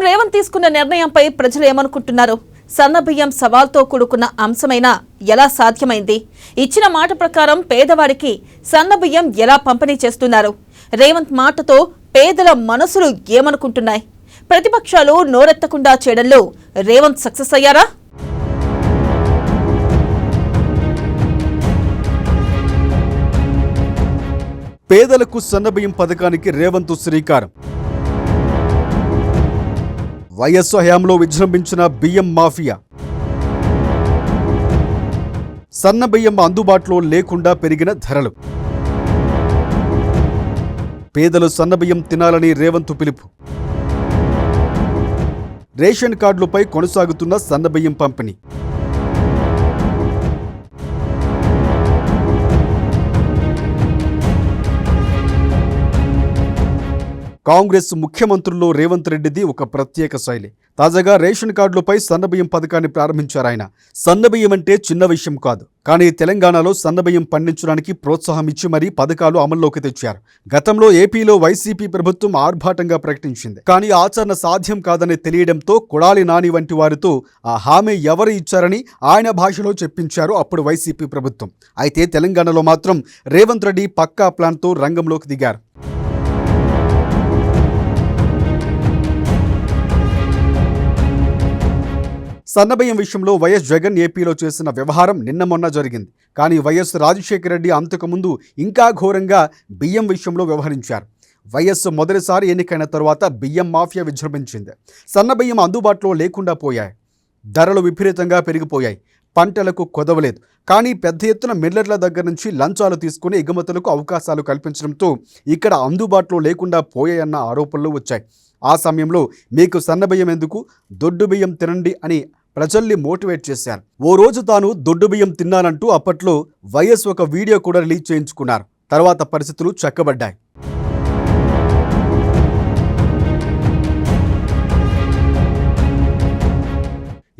రేవంత్ తీసుకున్న నిర్ణయంపై ప్రజలు ఏమనుకుంటున్నారు? సన్నబియ్యం సవాల్తో కూడుకున్న అంశమైనా ఎలా సాధ్యమైంది? ఇచ్చిన మాట ప్రకారం పేదవాడికి సన్నబియ్యం ఎలా పంపిణీ చేస్తున్నారు? రేవంత్ మాటతో పేదల మనసులు ఏమనుకుంటున్నాయి? ప్రతిపక్షాలు నోరెత్తకుండా చేయడంలో రేవంత్ సక్సెస్ అయ్యారా? పేదలకు సన్నబియ్యం పథకానికి రేవంత్ శ్రీకారం. వైఎస్ హయాంలో విజృంభించిన బియ్యం మాఫియా. సన్నబియ్యం అందుబాటులో లేకుండా పెరిగిన ధరలు. పేదలు సన్నబియ్యం తినాలని రేవంత్ పిలుపు. రేషన్ కార్డులపై కొనసాగుతున్న సన్నబియ్యం పంపిణీ. కాంగ్రెస్ ముఖ్యమంత్రుల్లో రేవంత్ రెడ్డిది ఒక ప్రత్యేక శైలి. తాజాగా రేషన్ కార్డులపై సన్నబియ్యం పథకాన్ని ప్రారంభించారు ఆయన. సన్నబియ్యం అంటే చిన్న విషయం కాదు, కానీ తెలంగాణలో సన్నబియ్యం పండించడానికి ప్రోత్సాహం ఇచ్చి మరీ పథకాలు అమల్లోకి తెచ్చారు. గతంలో ఏపీలో వైసీపీ ప్రభుత్వం ఆర్భాటంగా ప్రకటించింది, కానీ ఆచరణ సాధ్యం కాదని తెలియడంతో కొడాలి నాని వంటి వారితో ఆ హామీ ఎవరు ఇచ్చారని ఆయన భాషలో చెప్పించారు అప్పుడు వైసీపీ ప్రభుత్వం. అయితే తెలంగాణలో మాత్రం రేవంత్ రెడ్డి పక్కా ప్లాన్తో రంగంలోకి దిగారు. సన్నబియ్యం విషయంలో వైఎస్ జగన్ ఏపీలో చేసిన వ్యవహారం నిన్న మొన్న జరిగింది. కానీ వైఎస్ రాజశేఖర రెడ్డి అంతకుముందు ఇంకా ఘోరంగా బియ్యం విషయంలో వ్యవహరించారు. వైఎస్ మొదటిసారి ఎన్నికైన తరువాత బియ్యం మాఫియా విజృంభించింది. సన్నబియ్యం అందుబాటులో లేకుండా పోయాయి. ధరలు విపరీతంగా పెరిగిపోయాయి. పంటలకు కొదవలేదు. కానీ పెద్ద ఎత్తున మిల్లర్ల దగ్గర నుంచి లంచాలు తీసుకుని ఎగుమతులకు అవకాశాలు కల్పించడంతో ఇక్కడ అందుబాటులో లేకుండా పోయాయన్న ఆరోపణలు వచ్చాయి. ఆ సమయంలో మీకు సన్నబియ్యం ఎందుకు, దొడ్డు బియ్యం తినండి అని ప్రజల్ని మోటివేట్ చేశారు. ఓ రోజు తాను దొడ్డు బియ్యం తిన్నానంటూ అప్పట్లో వైఎస్ ఒక వీడియో కూడా రిలీజ్ చేయించుకున్నారు. తర్వాత పరిస్థితులు చక్కబడ్డాయి.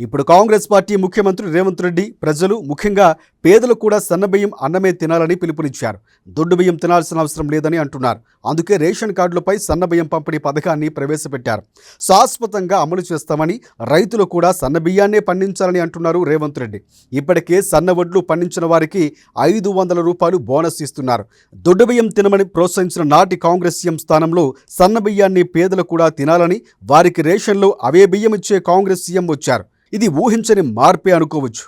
ఇప్పుడు కాంగ్రెస్ పార్టీ ముఖ్యమంత్రి రేవంత్ రెడ్డి ప్రజలు, ముఖ్యంగా పేదలు కూడా సన్నబియ్యం అన్నమే తినాలని పిలుపునిచ్చారు. దొడ్డు బియ్యం తినాల్సిన అవసరం లేదని అంటున్నారు. అందుకే రేషన్ కార్డులపై సన్నబియ్యం పంపిణీ పథకాన్ని ప్రవేశపెట్టారు. శాశ్వతంగా అమలు చేస్తామని, రైతులు కూడా సన్నబియ్యాన్నే పండించాలని అంటున్నారు రేవంత్ రెడ్డి. ఇప్పటికే సన్నవడ్లు పండించిన వారికి 500 రూపాయలు బోనస్ ఇస్తున్నారు. దొడ్డు బియ్యం తినమని ప్రోత్సహించిన నాటి కాంగ్రెస్ సీఎం స్థానంలో సన్నబియ్యాన్ని పేదలు కూడా తినాలని, వారికి రేషన్లో అవే బియ్యం ఇచ్చే కాంగ్రెస్ సీఎం వచ్చారు. ఇది ఊహించని మార్పే అనుకోవచ్చు.